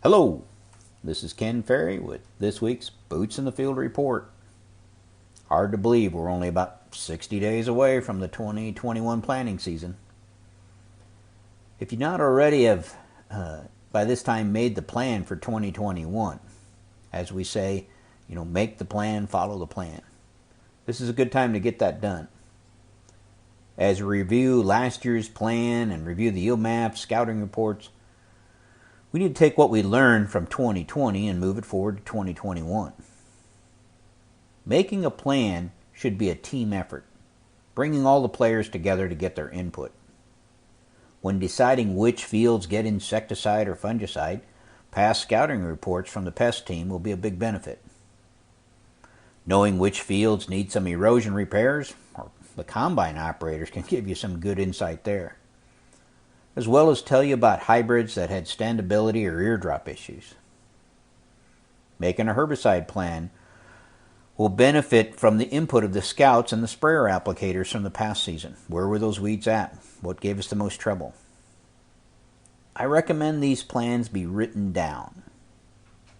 Hello, this is Ken Ferry with this week's Boots in the Field report. Hard to believe we're only about 60 days away from the 2021 planting season. If you not already have by this time made the plan for 2021, as we say, make the plan, follow the plan. This is a good time to get that done. As we review last year's plan and review the yield maps, scouting reports, we need to take what we learned from 2020 and move it forward to 2021. Making a plan should be a team effort, bringing all the players together to get their input. When deciding which fields get insecticide or fungicide, past scouting reports from the pest team will be a big benefit. Knowing which fields need some erosion repairs, or the combine operators can give you some good insight there, as well as tell you about hybrids that had standability or eardrop issues. Making a herbicide plan will benefit from the input of the scouts and the sprayer applicators from the past season. Where were those weeds at? What gave us the most trouble? I recommend these plans be written down.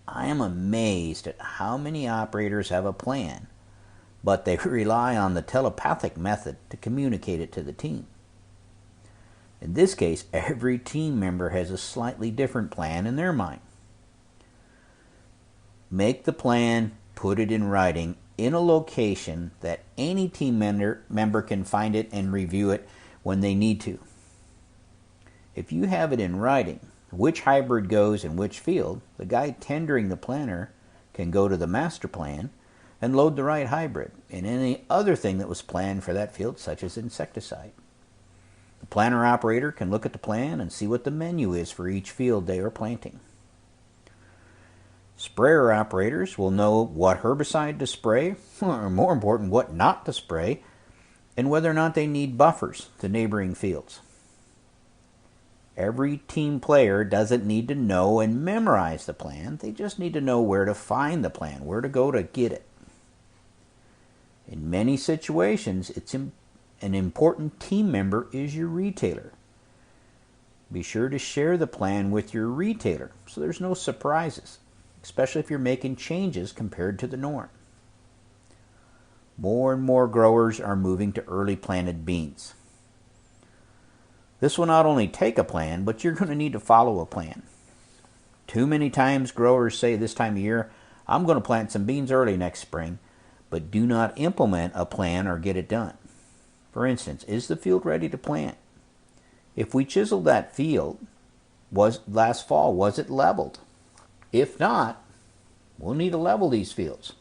I am amazed at how many operators have a plan, but they rely on the telepathic method to communicate it to the team. In this case, every team member has a slightly different plan in their mind. Make the plan, put it in writing, in a location that any team member can find it and review it when they need to. If you have it in writing, which hybrid goes in which field, the guy tendering the planner can go to the master plan and load the right hybrid and any other thing that was planned for that field, such as insecticide. The planner operator can look at the plan and see what the menu is for each field they are planting. Sprayer operators will know what herbicide to spray, or more important, what not to spray, and whether or not they need buffers to neighboring fields. Every team player doesn't need to know and memorize the plan. They just need to know where to find the plan, where to go to get it. In many situations, an important team member is your retailer. Be sure to share the plan with your retailer so there's no surprises, especially if you're making changes compared to the norm. More and more growers are moving to early planted beans. This will not only take a plan, but you're going to need to follow a plan. Too many times growers say this time of year, I'm going to plant some beans early next spring, but do not implement a plan or get it done. For instance, is the field ready to plant? If we chiseled that field last fall, was it leveled? If not, we'll need to level these fields.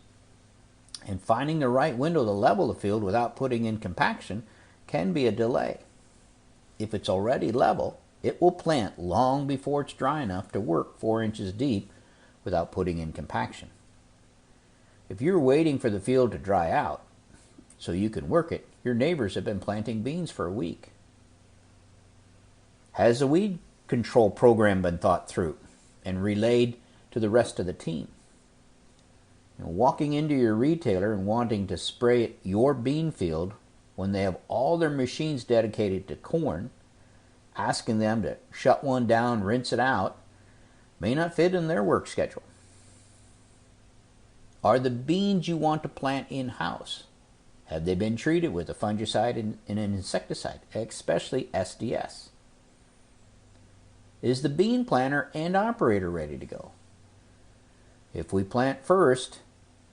And finding the right window to level the field without putting in compaction can be a delay. If it's already level, it will plant long before it's dry enough to work 4 inches deep without putting in compaction. If you're waiting for the field to dry out so you can work it, your neighbors have been planting beans for a week. Has the weed control program been thought through and relayed to the rest of the team? Walking into your retailer and wanting to spray your bean field when they have all their machines dedicated to corn, asking them to shut one down, rinse it out, may not fit in their work schedule. Are the beans you want to plant in-house? Have they been treated with a fungicide and an insecticide, especially SDS? Is the bean planter and operator ready to go? If we plant first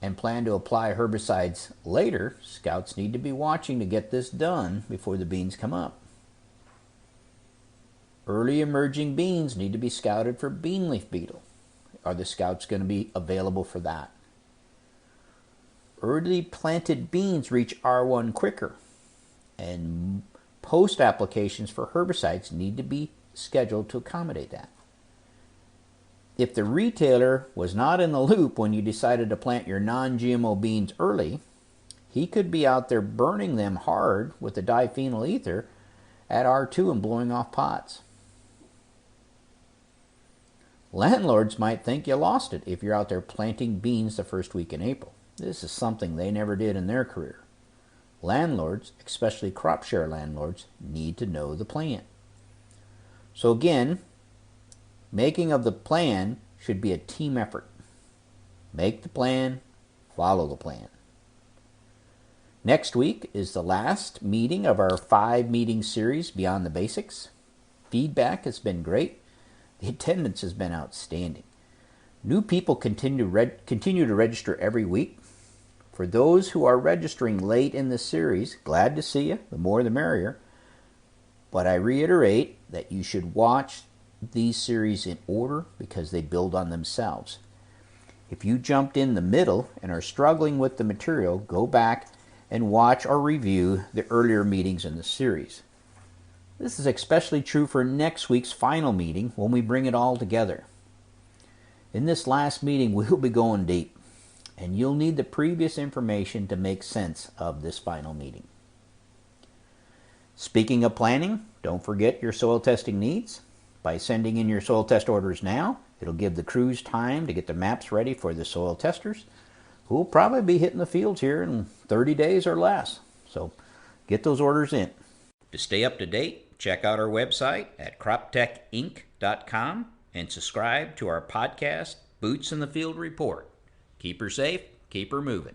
and plan to apply herbicides later, scouts need to be watching to get this done before the beans come up. Early emerging beans need to be scouted for bean leaf beetle. Are the scouts going to be available for that? Early planted beans reach R1 quicker, and post applications for herbicides need to be scheduled to accommodate that. If the retailer was not in the loop when you decided to plant your non-GMO beans early, he could be out there burning them hard with the diphenyl ether at R2 and blowing off pods. Landlords might think you lost it if you're out there planting beans the first week in April. This is something they never did in their career. Landlords, especially crop share landlords, need to know the plan. So again, making of the plan should be a team effort. Make the plan, follow the plan. Next week is the last meeting of our 5-meeting series, Beyond the Basics. Feedback has been great. The attendance has been outstanding. New people continue to register every week. For those who are registering late in the series, glad to see you. The more the merrier. But I reiterate that you should watch these series in order because they build on themselves. If you jumped in the middle and are struggling with the material, go back and watch or review the earlier meetings in the series. This is especially true for next week's final meeting when we bring it all together. In this last meeting, we'll be going deep, and you'll need the previous information to make sense of this final meeting. Speaking of planning, don't forget your soil testing needs. By sending in your soil test orders now, it'll give the crews time to get the maps ready for the soil testers, who will probably be hitting the fields here in 30 days or less. So get those orders in. To stay up to date, check out our website at croptechinc.com and subscribe to our podcast, Boots in the Field Report. Keep her safe, keep her moving.